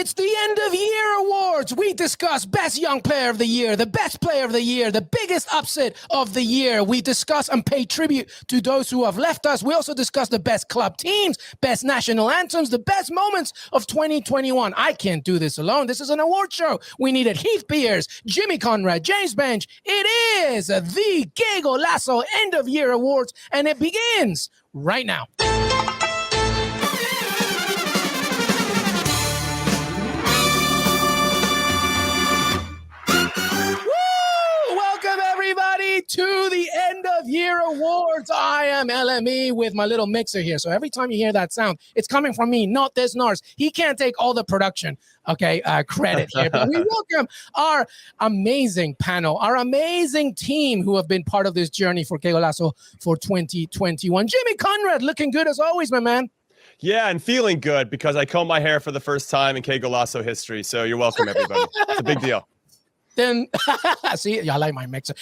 It's the end of year awards. We discuss best young player of the year, the best player of the year, the biggest upset of the year. We discuss and pay tribute to those who have left us. We also discuss the best club teams, best national anthems, the best moments of 2021. I can't do this alone. This is an award show. We needed Heath Pierce, Jimmy Conrad, James Bench. It is the Que Golazo end of year awards, and it begins right now. To the end of year awards. I am LME with my little mixer here. So every time you hear that sound, it's coming from me, not this Nars. He can't take all the production, credit here. But we welcome our amazing panel, our amazing team who have been part of this journey for Que Golazo for 2021. Jimmy Conrad, looking good as always, my man. Yeah, and feeling good because I combed my hair for the first time in Que Golazo history. So you're welcome, everybody. It's a big deal. Then, see, I like my mixer.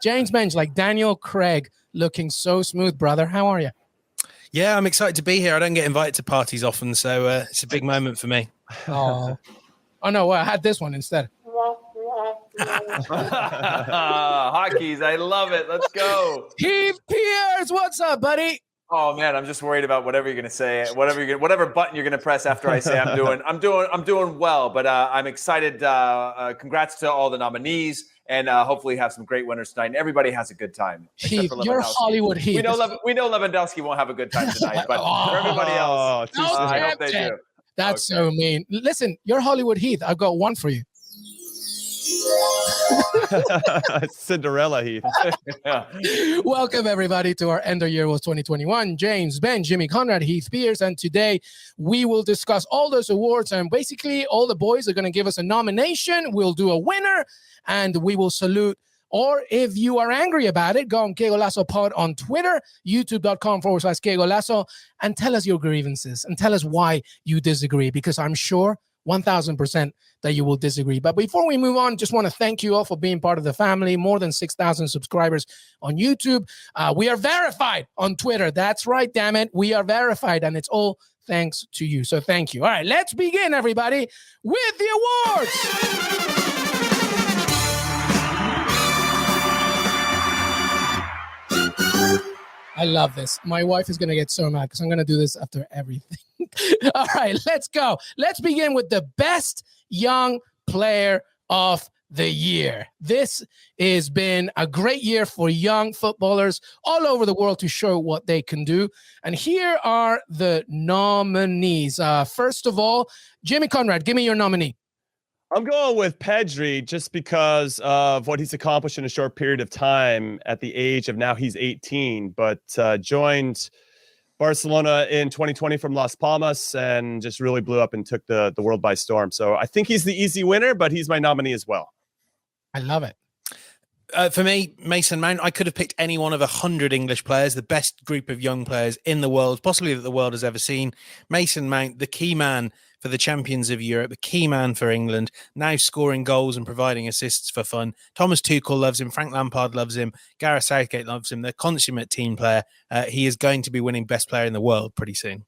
James Bench, like Daniel Craig, looking so smooth, brother. How are you? Yeah, I'm excited to be here. I don't get invited to parties often, so it's a big moment for me. Oh no, well, I had this one instead. Hotkeys, I love it. Let's go. Heath Pierce, what's up, buddy? Oh man, I'm just worried about whatever you're gonna say, whatever button you're gonna press after I say I'm doing well. But I'm excited. Congrats to all the nominees, and hopefully have some great winners tonight. And everybody has a good time. Heath, you're Hollywood Heath. We know Lewandowski won't have a good time tonight, but for everybody else, I hope they do. That's so mean. Listen, you're Hollywood Heath. I've got one for you. Cinderella Heath. Yeah. Welcome everybody to our end of year awards 2021. James, Ben, Jimmy Conrad, Heath Pierce, and today we will discuss all those awards, and basically all the boys are going to give us a nomination. We'll do a winner and we will salute. Or if you are angry about it, go on Que Golazo Pod on Twitter, youtube.com/Que Golazo, and tell us your grievances and tell us why you disagree, because I'm sure 1,000% that you will disagree. But before we move on, just want to thank you all for being part of the family. More than 6,000 subscribers on YouTube. We are verified on Twitter. That's right, damn it. We are verified, and it's all thanks to you. So thank you. All right, let's begin, everybody, with the awards. I love this. My wife is going to get so mad because I'm going to do this after everything. All right, let's go. Let's begin with the best young player of the year. This has been a great year for young footballers all over the world to show what they can do. And here are the nominees. First of all, Jimmy Conrad, give me your nominee. I'm going with Pedri just because of what he's accomplished in a short period of time at the age of now he's 18, but joined Barcelona in 2020 from Las Palmas and just really blew up and took the world by storm. So I think he's the easy winner, but he's my nominee as well. I love it. For me, Mason Mount, I could have picked any one of 100 English players, the best group of young players in the world, possibly that the world has ever seen. Mason Mount, the key man for the champions of Europe, the key man for England, now scoring goals and providing assists for fun. Thomas Tuchel loves him. Frank Lampard loves him. Gareth Southgate loves him. The consummate team player. He is going to be winning best player in the world pretty soon.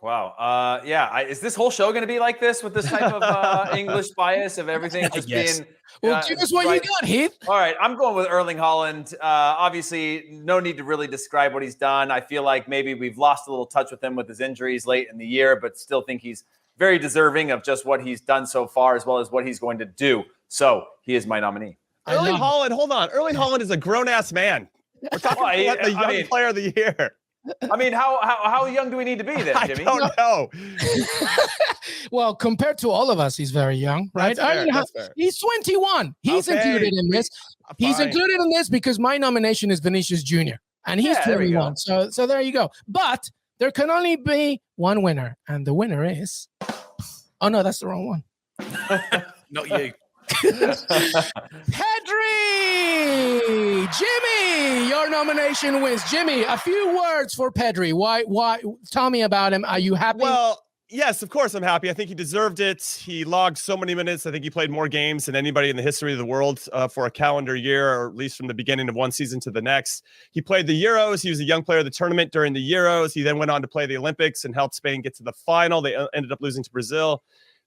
Wow. Is this whole show going to be like this with this type of English bias of everything just being... Well, give us what you got, Heath. All right. I'm going with Erling Haaland. Obviously, no need to really describe what he's done. I feel like maybe we've lost a little touch with him with his injuries late in the year, but still think he's very deserving of just what he's done so far as well as what he's going to do. So he is my nominee. Erling Haaland, hold on. Erling Haaland is a grown-ass man. We're talking about the young player of the year. I mean, how young do we need to be then, Jimmy? I don't know. Well, compared to all of us, he's very young, right? That's fair. He's 21. He's included in this. He's included in this because my nomination is Vinicius Jr. and he's 21. So there you go. But there can only be one winner, and the winner is... Oh, no, that's the wrong one. Not you. Pedri! Jimmy, your nomination wins. Jimmy, a few words for Pedri. Why? Tell me about him. Are you happy? Well, Yes, of course I'm happy. I think he deserved it. He logged so many minutes. I think he played more games than anybody in the history of the world for a calendar year, or at least from the beginning of one season to the next. He played the Euros. He was a young player of the tournament during the Euros. He then went on to play the Olympics and helped Spain get to the final. They ended up losing to Brazil.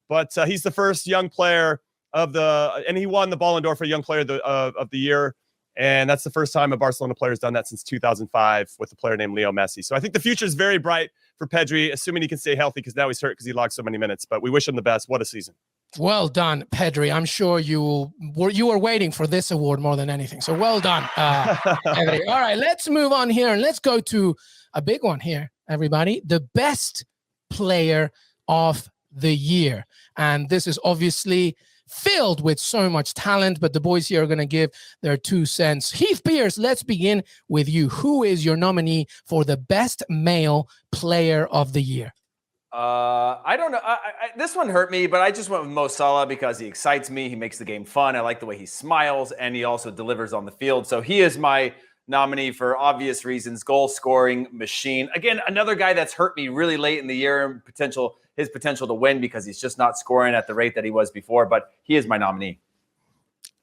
But he's the first young player and he won the Ballon d'Or for Young Player of the Year. And that's the first time a Barcelona player has done that since 2005 with a player named Leo Messi. So I think the future is very bright for Pedri, assuming he can stay healthy, because now he's hurt because he logged so many minutes. But we wish him the best. What a season. Well done, Pedri. I'm sure you were waiting for this award more than anything. So well done, Pedri. All right, let's move on here and let's go to a big one here, everybody. The best player of the year. And this is obviously filled with so much talent, but the boys here are going to give their 2 cents. Heath Pierce, let's begin with you. Who is your nominee for the best male player of the year? I don't know. This one hurt me, but I just went with Mo Salah because he excites me. He makes the game fun. I like the way he smiles, and he also delivers on the field. So he is my nominee for obvious reasons. Goal scoring machine. Again, another guy that's hurt me really late in the year, and his potential to win because he's just not scoring at the rate that he was before, but he is my nominee.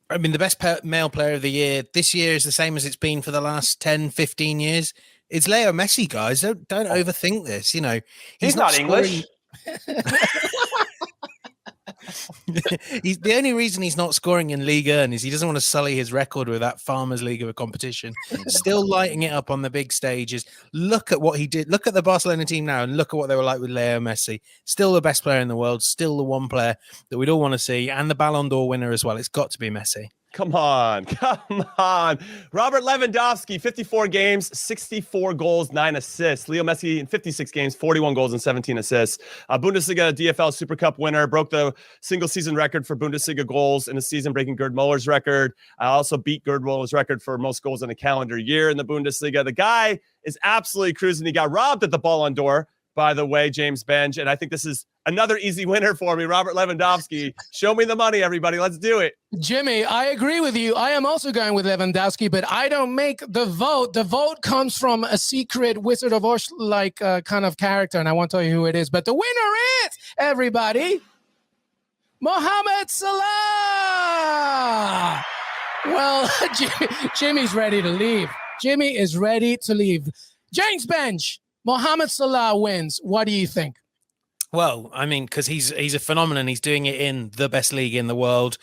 I mean, the best male player of the year this year is the same as it's been for the last 10, 15 years. It's Leo Messi, guys. Don't overthink this. You know, he's not English. He's the only reason he's not scoring in Liga is he doesn't want to sully his record with that Farmers League of a competition. Still lighting it up on the big stages. Look at what he did. Look at the Barcelona team now and look at what they were like with Leo Messi. Still the best player in the world. Still the one player that we'd all want to see, and the Ballon d'Or winner as well. It's got to be Messi. Come on. Robert Lewandowski, 54 games, 64 goals, 9 assists. Leo Messi in 56 games, 41 goals and 17 assists. Bundesliga DFL Super Cup winner, broke the single season record for Bundesliga goals in a season, breaking Gerd Muller's record. I also beat Gerd Muller's record for most goals in a calendar year in the Bundesliga. The guy is absolutely cruising. He got robbed at the Ballon d'Or, by the way, James Benj. And I think this is another easy winner for me, Robert Lewandowski. Show me the money, everybody. Let's do it. Jimmy, I agree with you. I am also going with Lewandowski, but I don't make the vote. The vote comes from a secret Wizard of Oz like kind of character, and I won't tell you who it is. But the winner is, everybody, Mohamed Salah. Well, Jimmy's ready to leave. Jimmy is ready to leave. James Bench, Mohamed Salah wins. What do you think? Well, I mean, because he's a phenomenon. He's doing it in the best league in the world,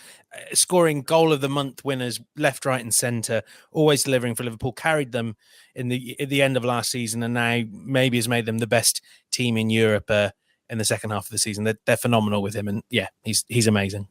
scoring goal of the month winners left, right, and centre. Always delivering for Liverpool. Carried them at the end of last season, and now maybe has made them the best team in Europe in the second half of the season. They're phenomenal with him, and yeah, he's amazing.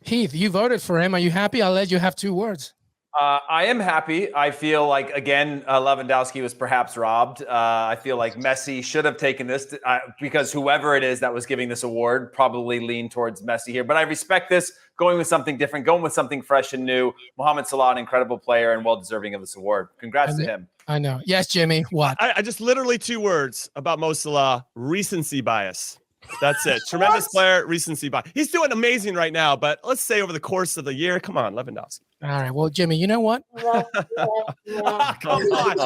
Heath, you voted for him. Are you happy? I'll let you have 2 words. I am happy. I feel like, again, Lewandowski was perhaps robbed. I feel like Messi should have taken this because whoever it is that was giving this award probably leaned towards Messi here. But I respect this, going with something different, going with something fresh and new. Mohamed Salah, an incredible player and well-deserving of this award. Congrats to him. I know. Yes, Jimmy. What? I just literally 2 words about Mo Salah: recency bias. That's it. Tremendous player, recency bias. He's doing amazing right now, but let's say over the course of the year, come on, Lewandowski. All right. Well, Jimmy, you know what? Come on.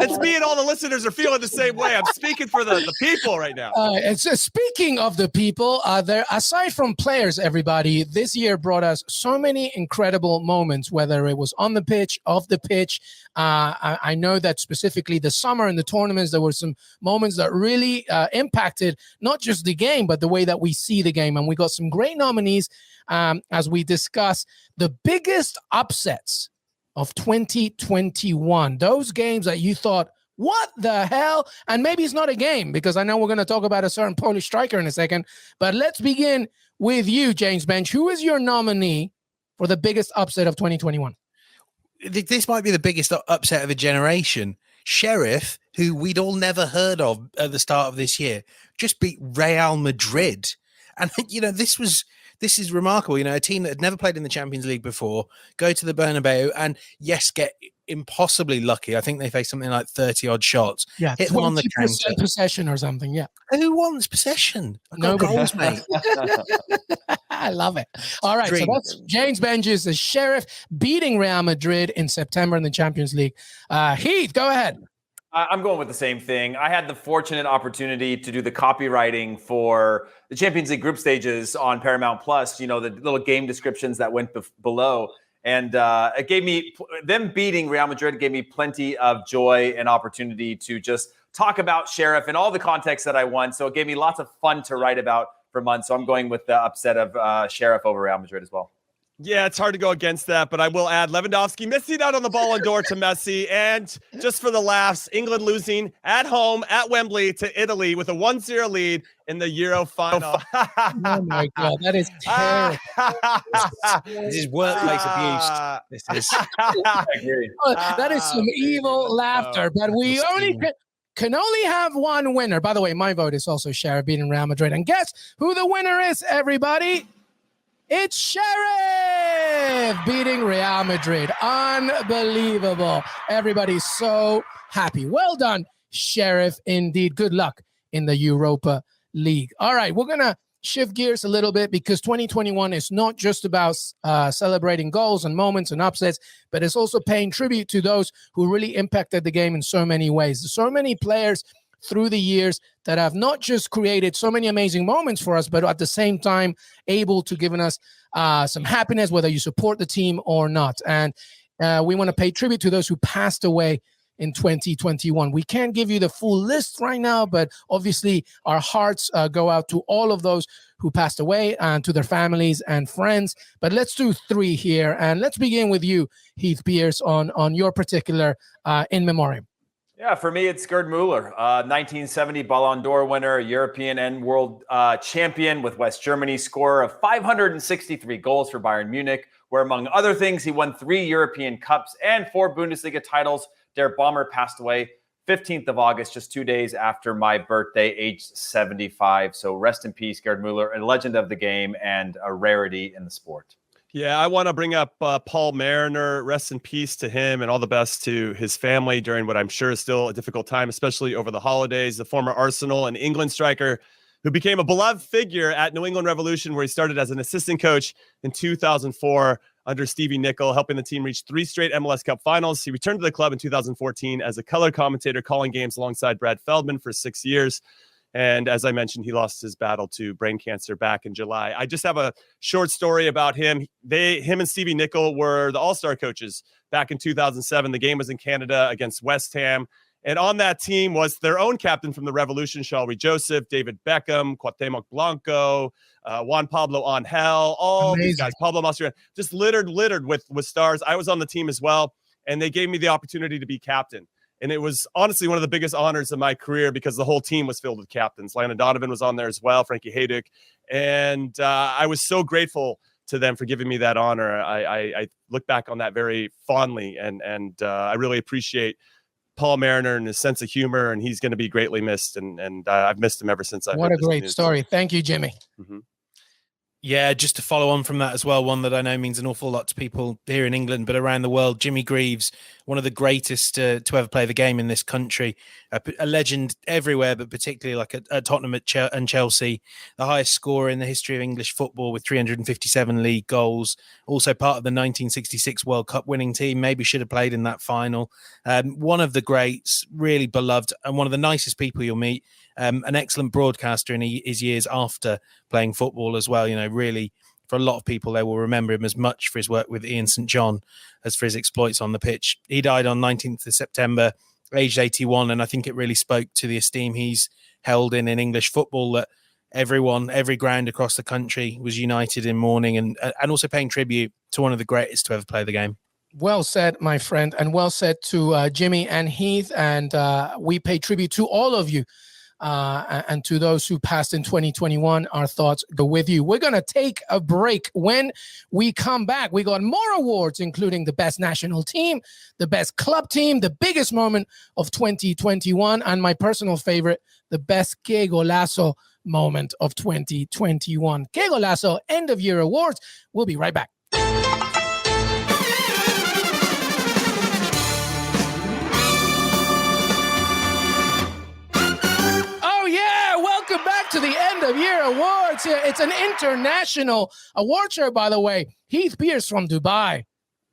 It's me and all the listeners are feeling the same way. I'm speaking for the people right now. Speaking of the people, aside from players, everybody, this year brought us so many incredible moments, whether it was on the pitch, off the pitch. I know that specifically the summer and the tournaments, there were some moments that really impacted not just the game, but the way that we see the game. And we got some great nominees as we discuss the biggest upsets of 2021. Those games that you thought, what the hell? And maybe it's not a game, because I know we're going to talk about a certain Polish striker in a second. But let's begin with you, James Bench. Who is your nominee for the biggest upset of 2021? This might be the biggest upset of a generation. Sheriff, who we'd all never heard of at the start of this year, just beat Real Madrid. And, you know, this is remarkable. You know, a team that had never played in the Champions League before, go to the Bernabeu and, yes, get impossibly lucky. I think they faced something like 30-odd shots. Yeah, hit them on the counter. Possession or something, yeah. Who wants possession? No goals, mate. I love it. All right, so that's James Benj's the Sheriff beating Real Madrid in September in the Champions League. Heath, go ahead. I'm going with the same thing. I had the fortunate opportunity to do the copywriting for the Champions League group stages on Paramount Plus, the little game descriptions that went below. And it gave me, them beating Real Madrid gave me plenty of joy and opportunity to just talk about Sheriff and all the context that I want. So it gave me lots of fun to write about for months. So I'm going with the upset of Sheriff over Real Madrid as well. Yeah, it's hard to go against that, but I will add Lewandowski missing out on the Ballon d'Or to Messi. And just for the laughs, England losing at home at Wembley to Italy with a 1-0 lead in the Euro final. Oh my God, that is terrible. This is workplace abuse. This is. I agree. That is some evil laughter, but we only can only have one winner. By the way, my vote is also Sheriff beating Real Madrid. And guess who the winner is, everybody? It's Sheriff beating Real Madrid. Unbelievable. Everybody's so happy. Well done, Sheriff. Indeed. Good luck in the Europa League. All right, we're going to shift gears a little bit because 2021 is not just about celebrating goals and moments and upsets, but it's also paying tribute to those who really impacted the game in so many ways. So many players through the years that have not just created so many amazing moments for us, but at the same time able to give us some happiness, whether you support the team or not. And we want to pay tribute to those who passed away in 2021. We can't give you the full list right now, but obviously our hearts go out to all of those who passed away and to their families and friends. But let's do 3 here. And let's begin with you, Heath Pierce, on your particular in memoriam. Yeah, for me, it's Gerd Müller, 1970 Ballon d'Or winner, European and world champion with West Germany, scorer of 563 goals for Bayern Munich, where, among other things, he won 3 European Cups and 4 Bundesliga titles. Der Bomber passed away 15th of August, just 2 days after my birthday, aged 75. So rest in peace, Gerd Müller, a legend of the game and a rarity in the sport. Yeah, I want to bring up Paul Mariner. Rest in peace to him and all the best to his family during what I'm sure is still a difficult time, especially over the holidays. The former Arsenal and England striker who became a beloved figure at New England Revolution, where he started as an assistant coach in 2004 under Stevie Nicol, helping the team reach 3 straight MLS Cup finals. He returned to the club in 2014 as a color commentator, calling games alongside Brad Feldman for 6 years. And as I mentioned, he lost his battle to brain cancer back in July. I just have a short story about him. Him and Stevie Nicol were the all-star coaches back in 2007. The game was in Canada against West Ham. And on that team was their own captain from the Revolution, Shalry Joseph, David Beckham, Cuauhtemoc Blanco, Juan Pablo Angel, all these guys, Pablo Mascherano, just littered with stars. I was on the team as well, and they gave me the opportunity to be captain. And it was honestly one of the biggest honors of my career because the whole team was filled with captains. Landon Donovan was on there as well, Frankie Hayduk. And I was so grateful to them for giving me that honor. I look back on that very fondly, and I really appreciate Paul Mariner and his sense of humor, and he's going to be greatly missed. And I've missed him ever since. What a great story. Thank you, Jimmy. Mm-hmm. Yeah, just to follow on from that as well, one that I know means an awful lot to people here in England, but around the world, Jimmy Greaves, one of the greatest to ever play the game in this country, a legend everywhere, but particularly like at Tottenham and Chelsea, the highest scorer in the history of English football with 357 league goals, also part of the 1966 World Cup winning team, maybe should have played in that final. One of the greats, really beloved, and one of the nicest people you'll meet. An excellent broadcaster in his years after playing football as well. You know, really, for a lot of people, they will remember him as much for his work with Ian St. John as for his exploits on the pitch. He died on 19th of September, aged 81, and I think it really spoke to the esteem he's held in English football, that everyone, every ground across the country was united in mourning and also paying tribute to one of the greatest to ever play the game. Well said, my friend, and well said to Jimmy and Heath, and we pay tribute to all of you. And to those who passed in 2021, our thoughts go with you. We're going to take a break. When we come back, we got more awards, including the best national team, the best club team, the biggest moment of 2021, and my personal favorite, the best Que Golazo moment of 2021. Que Golazo end of year awards. We'll be right back. To the end of year awards here. It's an international award show, by the way. Heath Pierce from Dubai,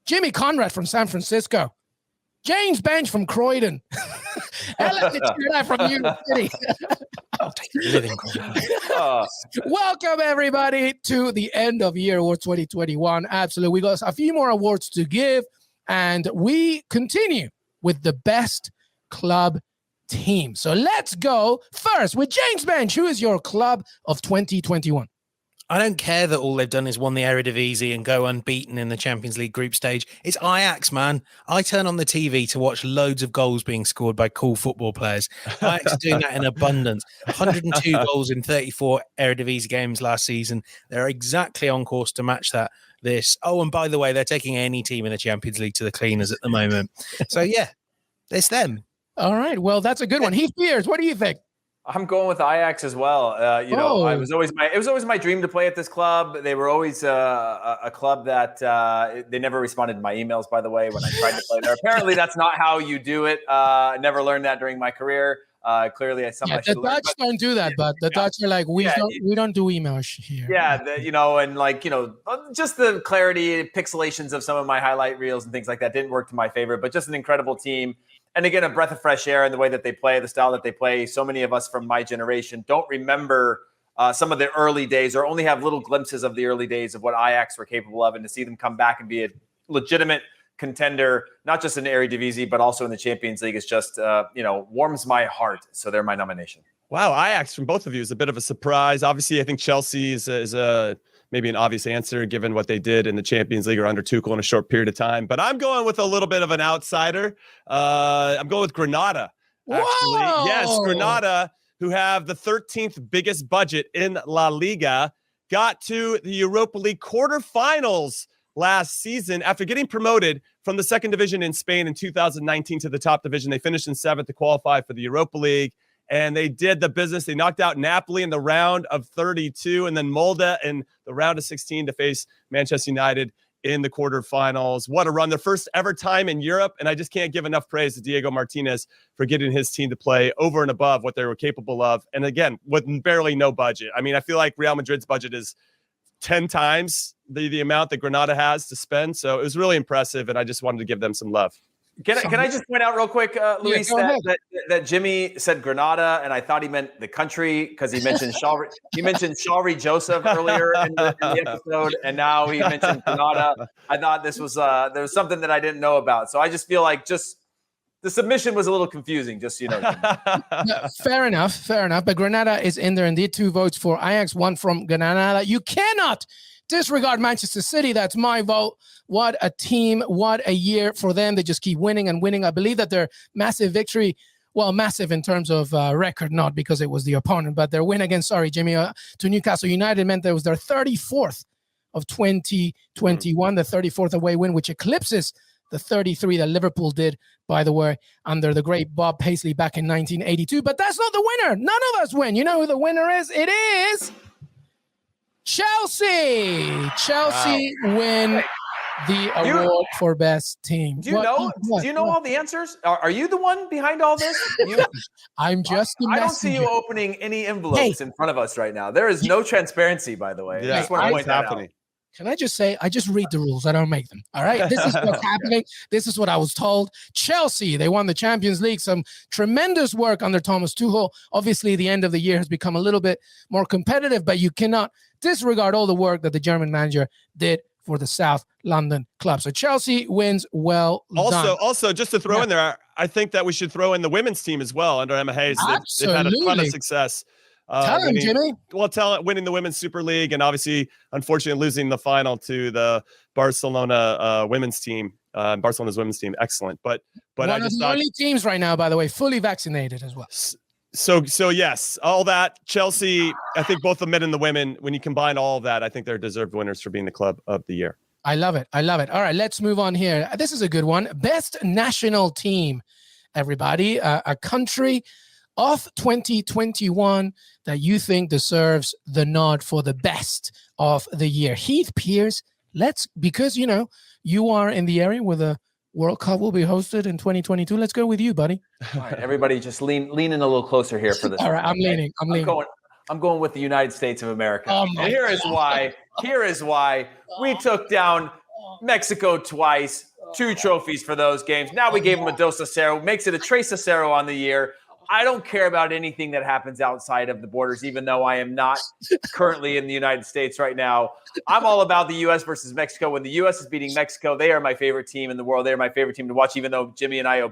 Jimmy Conrad from San Francisco, James Bench from Croydon, Let's hear that from you, City. I'll take the living Welcome, everybody, to the end of year awards 2021. Absolutely. We got a few more awards to give, and we continue with the best club team. So let's go first with James Bench. Who is your club of 2021? I don't care that all they've done is won the Eredivisie and go unbeaten in the Champions League group stage. It's Ajax, man. I turn on the TV to watch loads of goals being scored by cool football players. Ajax are doing that in abundance. 102 goals in 34 Eredivisie games last season. They're exactly on course to match that this. Oh, and by the way, they're taking any team in the Champions League to the cleaners at the moment. So, yeah, it's them. All right. Well, that's a good one. Heath Pierce, what do you think? I'm going with Ajax as well. It was always my dream to play at this club. They were always a club that they never responded to my emails, by the way, when I tried to play there. Apparently, that's not how you do it. I never learned that during my career. Clearly, the Dutch don't do that, but the Dutch are like, we don't do emails here. Yeah, just the clarity, pixelations of some of my highlight reels and things like that didn't work to my favor, but just an incredible team. And again, a breath of fresh air in the way that they play, the style that they play. So many of us from my generation don't remember some of the early days or only have little glimpses of the early days of what Ajax were capable of. And to see them come back and be a legitimate contender, not just in the Eredivisie, but also in the Champions League is just, warms my heart. So they're my nomination. Wow, Ajax from both of you is a bit of a surprise. Obviously, I think Chelsea is a maybe an obvious answer given what they did in the Champions League or under Tuchel in a short period of time. But I'm going with a little bit of an outsider. I'm going with Granada, actually. Whoa! Yes, Granada, who have the 13th biggest budget in La Liga, got to the Europa League quarterfinals last season after getting promoted from the second division in Spain in 2019 to the top division. They finished in 7th to qualify for the Europa League. And they did the business. They knocked out Napoli in the round of 32 and then Molde in the round of 16 to face Manchester United in the quarterfinals. What a run. Their first ever time in Europe. And I just can't give enough praise to Diego Martinez for getting his team to play over and above what they were capable of. And again, with barely no budget. I mean, I feel like Real Madrid's budget is 10 times the amount that Granada has to spend. So it was really impressive. And I just wanted to give them some love. Can I just point out real quick, Luis, that Jimmy said Granada, and I thought he meant the country because he mentioned Shalri Joseph earlier in the episode, and now he mentioned Granada. I thought this was there was something that I didn't know about, so I just feel like the submission was a little confusing, just so you know. No, fair enough. But Granada is in there indeed. 2 votes for Ajax, 1 from Granada. You cannot disregard Manchester City. That's my vote. What a team. What a year for them. They just keep winning and winning. I believe that their massive victory, well, massive in terms of record, not because it was the opponent, but their win against, to Newcastle United meant that it was their 34th of 2021, the 34th away win, which eclipses the 33 that Liverpool did, by the way, under the great Bob Paisley back in 1982. But that's not the winner. None of us win. You know who the winner is? It is Chelsea. Chelsea win the award for best team. Do you know all the answers? Are you the one behind all this? I'm just the I don't see you opening any envelopes in front of us right now. There is no transparency, by the way. Yeah, I just want to point that out. Can I just say, I just read the rules. I don't make them. All right. This is what's happening. This is what I was told. Chelsea, they won the Champions League. Some tremendous work under Thomas Tuchel. Obviously, the end of the year has become a little bit more competitive, but you cannot disregard all the work that the German manager did for the South London club. So Chelsea wins. Well done. Also, just to throw in there, I think that we should throw in the women's team as well under Emma Hayes. They've had a ton of success. Tell him, Jimmy. Well, winning the Women's Super League and obviously, unfortunately, losing the final to the Barcelona women's team. Barcelona's women's team, excellent. But one I of just the only teams right now, by the way, fully vaccinated as well. So yes, all that. Chelsea, I think both the men and the women, when you combine all of that, I think they're deserved winners for being the club of the year. I love it. All right, let's move on here. This is a good one. Best national team, everybody. A country of 2021 that you think deserves the nod for the best of the year. Heath Pierce, because you are in the area where the World Cup will be hosted in 2022. Let's go with you, buddy. All right, everybody just lean in a little closer here for this. All right, I'm leaning. I'm going with the United States of America. Oh and here is why we took down Mexico twice, 2 trophies for those games. Now we gave him a Dos a Cero, makes it a Tres a Cero on the year. I don't care about anything that happens outside of the borders, even though I am not currently in the United States right now. I'm all about the U.S. versus Mexico. When the U.S. is beating Mexico, they are my favorite team in the world. They are my favorite team to watch, even though Jimmy and I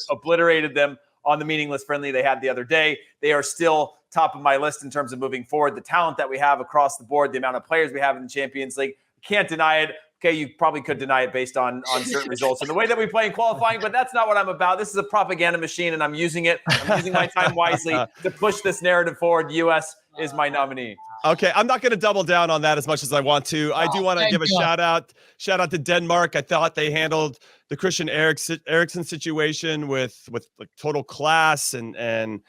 obliterated them on the meaningless friendly they had the other day. They are still top of my list in terms of moving forward. The talent that we have across the board, the amount of players we have in the Champions League, can't deny it. Okay, you probably could deny it based on certain results and the way that we play in qualifying, but that's not what I'm about. This is a propaganda machine, and I'm using it. I'm using my time wisely to push this narrative forward. U.S. is my nominee. Okay, I'm not going to double down on that as much as I want to. I do want to give a shout out to Denmark. I thought they handled the Christian Eriksen situation with like total class and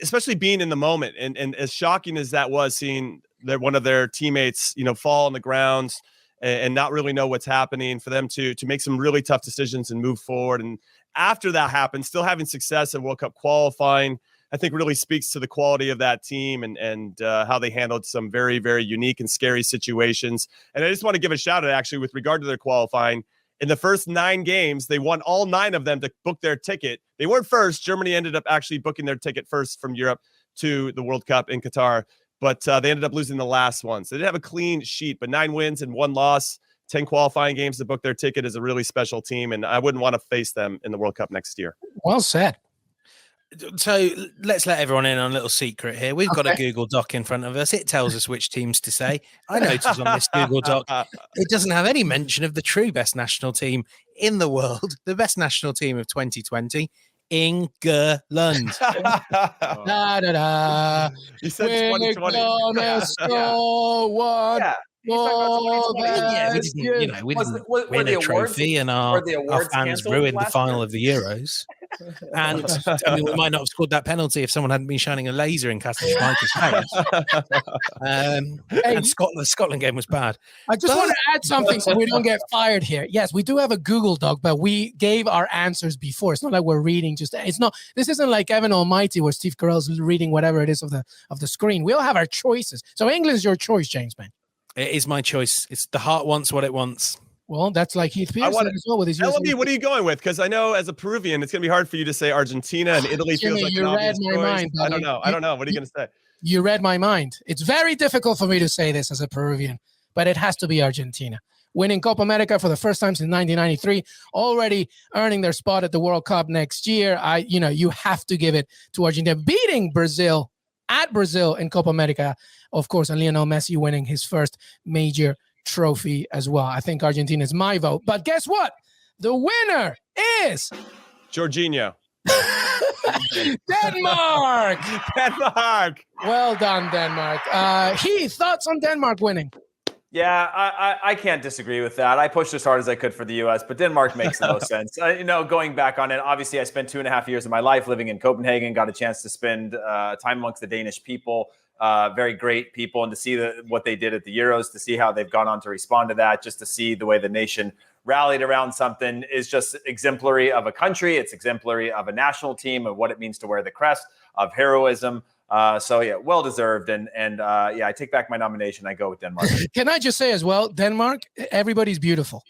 especially being in the moment. And as shocking as that was, seeing that one of their teammates, fall on the ground and not really know what's happening, for them to make some really tough decisions and move forward. And after that happened, still having success at World Cup qualifying, I think really speaks to the quality of that team and how they handled some very, very unique and scary situations. And I just want to give a shout out, actually, with regard to their qualifying. In the first 9 games, they won all 9 of them to book their ticket. They weren't first. Germany ended up actually booking their ticket first from Europe to the World Cup in Qatar. But they ended up losing the last one. So they didn't have a clean sheet, but 9 wins and 1 loss, 10 qualifying games to book their ticket is a really special team. And I wouldn't want to face them in the World Cup next year. Well said. So let's let everyone in on a little secret here. We've got a Google Doc in front of us. It tells us which teams to say. I noticed on this Google Doc, it doesn't have any mention of the true best national team in the world, the best national team of 2020. England. Da, da, da. You said 2020. Yeah, we didn't, we didn't win a trophy, and our fans ruined the final of the Euros. And I mean, we might not have scored that penalty if someone hadn't been shining a laser in Castbox face. The Scotland game was bad. I just want to add something so we don't get fired here. Yes, we do have a Google Doc, but we gave our answers before. It's not like we're reading this isn't like Evan Almighty where Steve Carell's reading whatever it is of the screen. We all have our choices. So England's your choice, James, man. It is my choice. It's the heart wants what it wants. Well, that's like Heath Pearson as well with his LMB, what are you going with? Because I know as a Peruvian, it's going to be hard for you to say Argentina, and Italy feels like an obvious choice. Mind, I don't know. What are you going to say? You read my mind. It's very difficult for me to say this as a Peruvian, but it has to be Argentina. Winning Copa America for the first time since 1993, already earning their spot at the World Cup next year. You have to give it to Argentina. Beating Brazil at Brazil in Copa America, of course, and Lionel Messi winning his first major trophy as well. I think Argentina is my vote. But guess what? The winner is Jorginho. Denmark. Denmark. Well done, Denmark. Heath, thoughts on Denmark winning? Yeah, I can't disagree with that. I pushed as hard as I could for the U.S., but Denmark makes the most sense. Going back on it, obviously I spent 2.5 years of my life living in Copenhagen, got a chance to spend time amongst the Danish people, very great people, and to see what they did at the Euros, to see how they've gone on to respond to that, just to see the way the nation rallied around something is just exemplary of a country. It's exemplary of a national team, of what it means to wear the crest, of heroism. Well deserved, and I take back my nomination. I go with Denmark. Can I just say as well, Denmark, everybody's beautiful.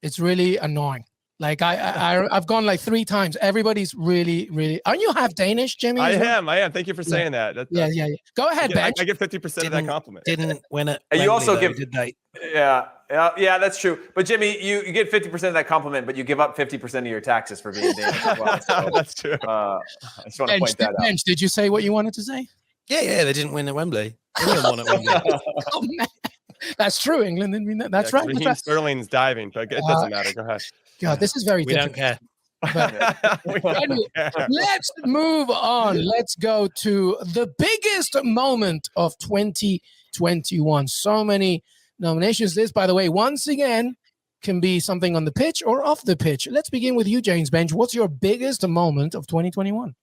It's really annoying. Like I've gone like 3 times. Everybody's really, really. Aren't you half Danish, Jimmy? I am. Thank you for saying that. Yeah. Go ahead, Ben. I get 50% of that compliment. Didn't win it. And you also give. Did they? Yeah, that's true. But Jimmy, you get 50% of that compliment, but you give up 50% of your taxes for being Danish as well. So, that's true. I just want to point that out. Did you say what you wanted to say? Yeah, they didn't win at Wembley. England won at Wembley. Oh, man. That's true. England didn't win that. That's right. Raheem Sterling's diving, but it doesn't matter. Go ahead. God, this is very difficult. Don't care. Let's move on. Let's go to the biggest moment of 2021. So many nominations. This, by the way, once again, can be something on the pitch or off the pitch. Let's begin with you, James Bench. What's your biggest moment of 2021?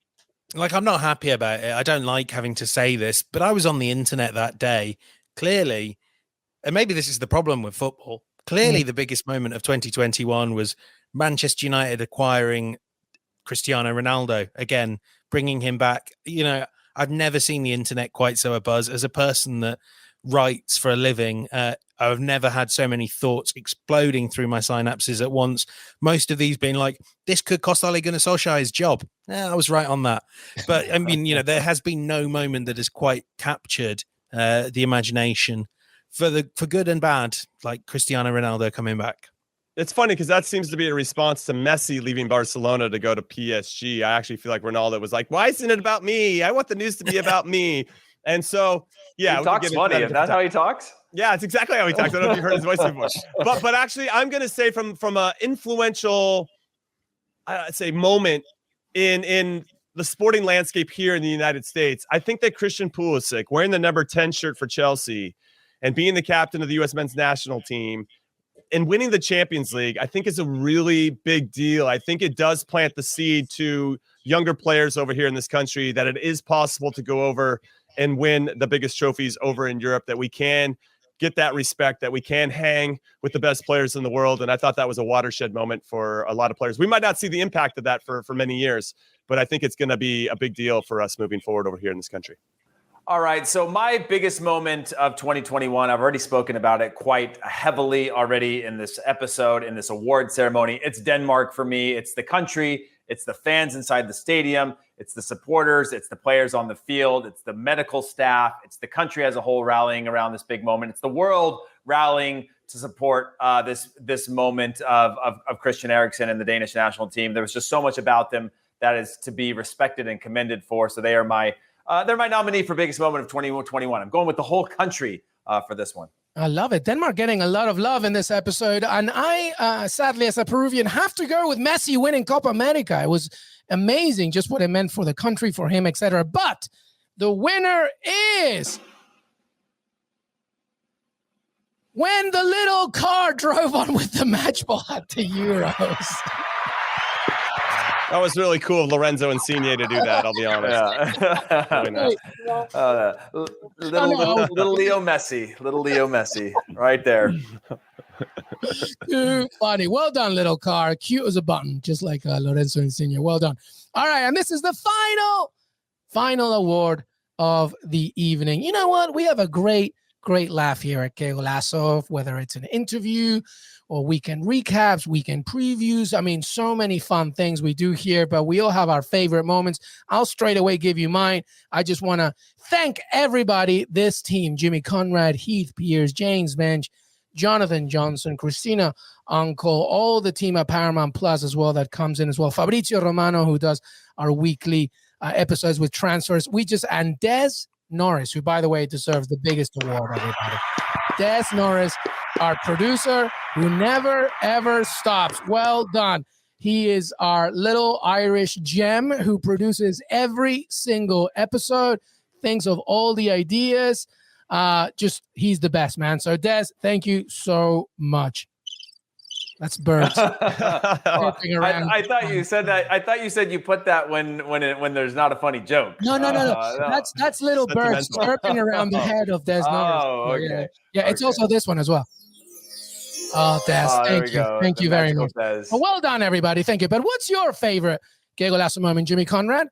Like, I'm not happy about it. I don't like having to say this, but I was on the internet that day. Clearly, and maybe this is the problem with football, clearly the biggest moment of 2021 was Manchester United acquiring Cristiano Ronaldo, again, bringing him back. I've never seen the internet quite so abuzz. As a person that writes for a living, I I've never had so many thoughts exploding through my synapses at once. Most of these being like, this could cost Ole Gunnar Solskjaer his job. I was right on that. But I mean, there has been no moment that has quite captured the imagination for good and bad, like Cristiano Ronaldo coming back. It's funny because that seems to be a response to Messi leaving Barcelona to go to PSG. I actually feel like Ronaldo was like, why isn't it about me? I want the news to be about me. And so, yeah. He talks funny. Is that how he talks? Yeah, it's exactly how he talks. I don't know if you've heard his voice before. But actually, I'm going to say from an influential, I'd say, moment in the sporting landscape here in the United States, I think that Christian Pulisic, wearing the number 10 shirt for Chelsea and being the captain of the U.S. men's national team, and winning the Champions League, I think is a really big deal. I think it does plant the seed to younger players over here in this country that it is possible to go over and win the biggest trophies over in Europe, that we can get that respect, that we can hang with the best players in the world. And I thought that was a watershed moment for a lot of players. We might not see the impact of that for many years, but I think it's going to be a big deal for us moving forward over here in this country. All right, so my biggest moment of 2021, I've already spoken about it quite heavily already in this episode, in this award ceremony. It's Denmark for me. It's the country. It's the fans inside the stadium. It's the supporters. It's the players on the field. It's the medical staff. It's the country as a whole rallying around this big moment. It's the world rallying to support this moment of Christian Eriksen and the Danish national team. There was just so much about them that is to be respected and commended for. So they're my nominee for biggest moment of 2021. I'm going with the whole country for this one. I love it. Denmark getting a lot of love in this episode. And I, sadly, as a Peruvian, have to go with Messi winning Copa America. It was amazing just what it meant for the country, for him, etc. But the winner is when the little car drove on with the match ball at the Euros. That was really cool of Lorenzo Insigne to do that, I'll be honest. Yeah. Really nice. Little Leo Messi right there. Too funny. Well done, little car. Cute as a button, just like Lorenzo Insigne. Well done. All right, and this is the final award of the evening. You know what? We have a great laugh here at Que Golazo, whether it's an interview or weekend recaps, weekend previews. I mean, so many fun things we do here, but we all have our favorite moments. I'll straight away give you mine. I just want to thank everybody, this team, Jimmy Conrad, Heath Pierce, James Bench, Jonathan Johnson, Christina Uncle, all the team at Paramount Plus as well that comes in as well. Fabrizio Romano, who does our weekly episodes with transfers. And Des Norris, who, by the way, deserves the biggest award, everybody. Des Norris, our producer, who never, ever stops. Well done. He is our little Irish gem who produces every single episode, thinks of all the ideas. He's the best, man. So, Des, thank you so much. That's birds. I thought you said that. I thought you said you put that when there's not a funny joke. No. That's little birds chirping around the head of Des Norris. Oh, okay. Yeah, it's also this one as well. Oh, Des, thank you. Thank you very much. Well done, everybody. Thank you. But what's your favorite Que Golazo moment, Jimmy Conrad?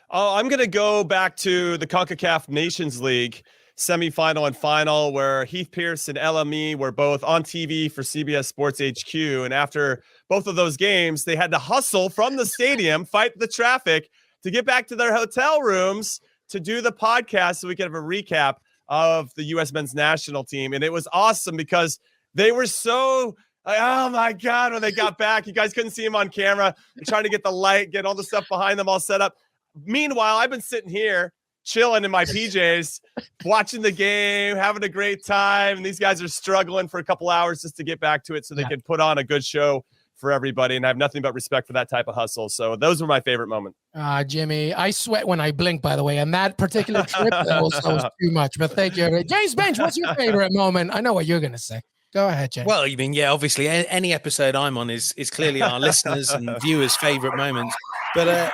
Oh, I'm going to go back to the CONCACAF Nations League semifinal and final, where Heath Pierce and LME were both on TV for CBS Sports HQ. And after both of those games, they had to hustle from the stadium, fight the traffic to get back to their hotel rooms to do the podcast so we could have a recap of the U.S. men's national team. And it was awesome because they were so, oh my God, when they got back, you guys couldn't see them on camera. They're trying to get the light, get all the stuff behind them all set up. Meanwhile, I've been sitting here chilling in my PJs, watching the game, having a great time. And these guys are struggling for a couple hours just to get back to it so they can put on a good show for everybody. And I have nothing but respect for that type of hustle. So those were my favorite moments. Jimmy, I sweat when I blink, by the way. And that particular trip that was too much. But thank you. James Bench, what's your favorite moment? I know what you're going to say. Go ahead, James. Well, you mean, obviously any episode I'm on is clearly our listeners and viewers' favorite moments. But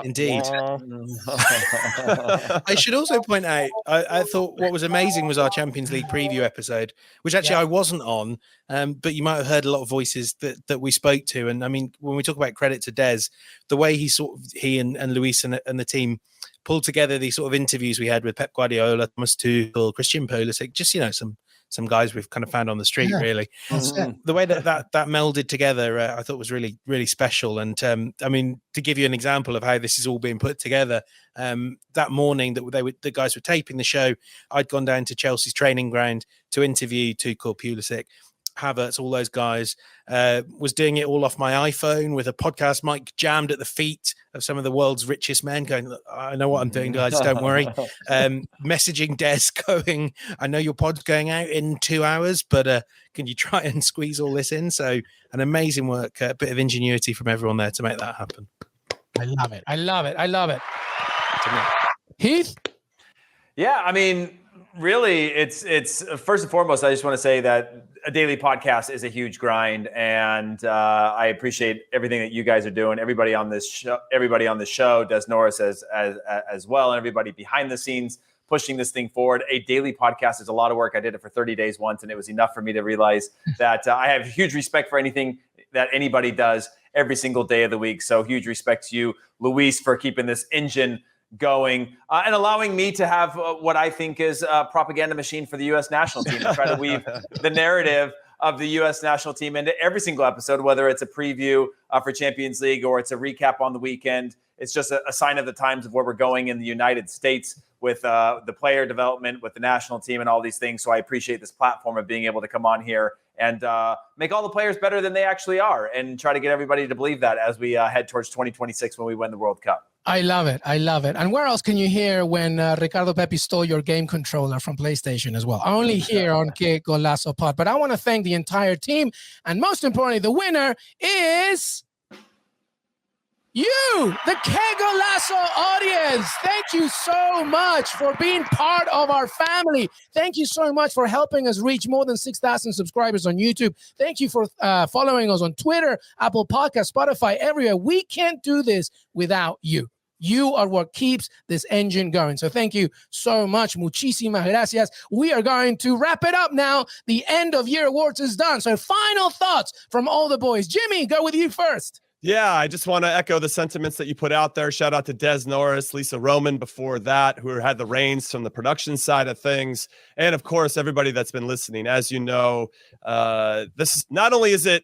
indeed. I should also point out, I thought what was amazing was our Champions League preview episode, which actually I wasn't on, but you might have heard a lot of voices that we spoke to. And I mean, when we talk about credit to Des, the way he and Luis and the team pulled together these sort of interviews we had with Pep Guardiola, Thomas Tuchel, Christian Pulisic, just, some some guys we've kind of found on the street, really. That's The way that melded together, I thought was really, really special. And I mean, to give you an example of how this is all being put together, that morning that the guys were taping the show, I'd gone down to Chelsea's training ground to interview Tuchel, Pulisic, Havertz, all those guys. Was doing it all off my iPhone with a podcast mic jammed at the feet of some of the world's richest men, going, I know what I'm doing, guys, don't worry. Messaging Des going, I know your pod's going out in 2 hours, but can you try and squeeze all this in? So an amazing work, a bit of ingenuity from everyone there to make that happen. I love it. I love it. I love it. Heath? Yeah, I mean, really, it's first and foremost, I just want to say that a daily podcast is a huge grind, and I appreciate everything that you guys are doing. Everybody on this show, Des Norris as well, and everybody behind the scenes pushing this thing forward. A daily podcast is a lot of work. I did it for 30 days once, and it was enough for me to realize that I have huge respect for anything that anybody does every single day of the week. So huge respect to you, Luis, for keeping this engine going and allowing me to have what I think is a propaganda machine for the U.S. national team, to try to weave the narrative of the U.S. national team into every single episode, whether it's a preview for Champions League or it's a recap on the weekend. It's just a sign of the times of where we're going in the United States with the player development, with the national team and all these things. So I appreciate this platform of being able to come on here and make all the players better than they actually are, and try to get everybody to believe that as we head towards 2026 when we win the World Cup. I love it. I love it. And where else can you hear when Ricardo Pepi stole your game controller from PlayStation as well? Only here on Que Golazo Pod. But I want to thank the entire team. And most importantly, the winner is you, the Que Golazo audience. Thank you so much for being part of our family. Thank you so much for helping us reach more than 6,000 subscribers on YouTube. Thank you for following us on Twitter, Apple Podcasts, Spotify, everywhere. We can't do this without you. You are what keeps this engine going. So thank you so much. Muchísimas gracias. We are going to wrap it up now. The end of year awards is done. So final thoughts from all the boys. Jimmy, go with you first. Yeah, I just want to echo the sentiments that you put out there. Shout out to Des Norris, Lisa Roman before that, who had the reins from the production side of things. And of course, everybody that's been listening. As you know, this not only is it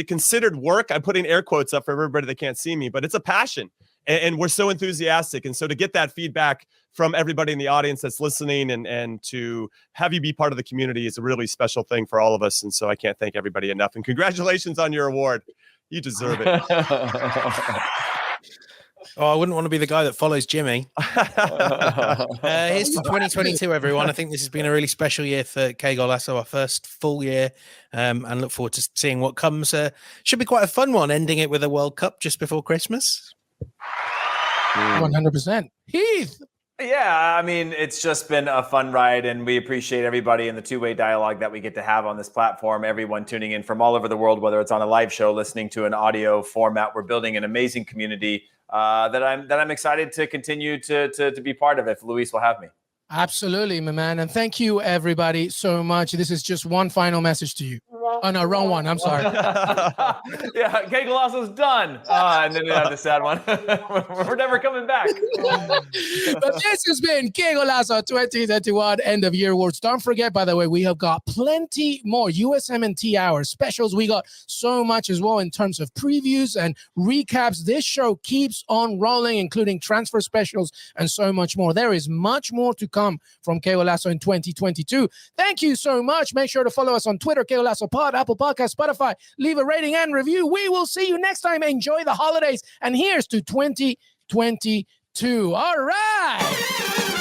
considered work, I'm putting air quotes up for everybody that can't see me, but it's a passion. And we're so enthusiastic. And so to get that feedback from everybody in the audience that's listening and to have you be part of the community is a really special thing for all of us. And so I can't thank everybody enough. And congratulations on your award. You deserve it. Oh, I wouldn't want to be the guy that follows Jimmy. Here's to 2022, everyone. I think this has been a really special year for Que Golazo, our first full year, and look forward to seeing what comes. Should be quite a fun one, ending it with a World Cup just before Christmas. 100%. Heath. Yeah, I mean, it's just been a fun ride, and we appreciate everybody and the two-way dialogue that we get to have on this platform. Everyone tuning in from all over the world, whether it's on a live show, listening to an audio format. We're building an amazing community that I'm excited to continue to be part of if Luis will have me. Absolutely, my man. And thank you, everybody, so much. This is just one final message to you. Oh, no, wrong one. I'm sorry. Yeah, Que Golazo's done. And then we have the sad one. We're never coming back. But this has been Que Golazo 2021 End of Year Awards. Don't forget, by the way, we have got plenty more USMNT hours specials. We got so much as well in terms of previews and recaps. This show keeps on rolling, including transfer specials and so much more. There is much more to come from Que Golazo in 2022. Thank you so much. Make sure to follow us on Twitter, Que Golazo Pod, Apple Podcasts, Spotify. Leave a rating and review. We will see you next time. Enjoy the holidays. And here's to 2022. All right.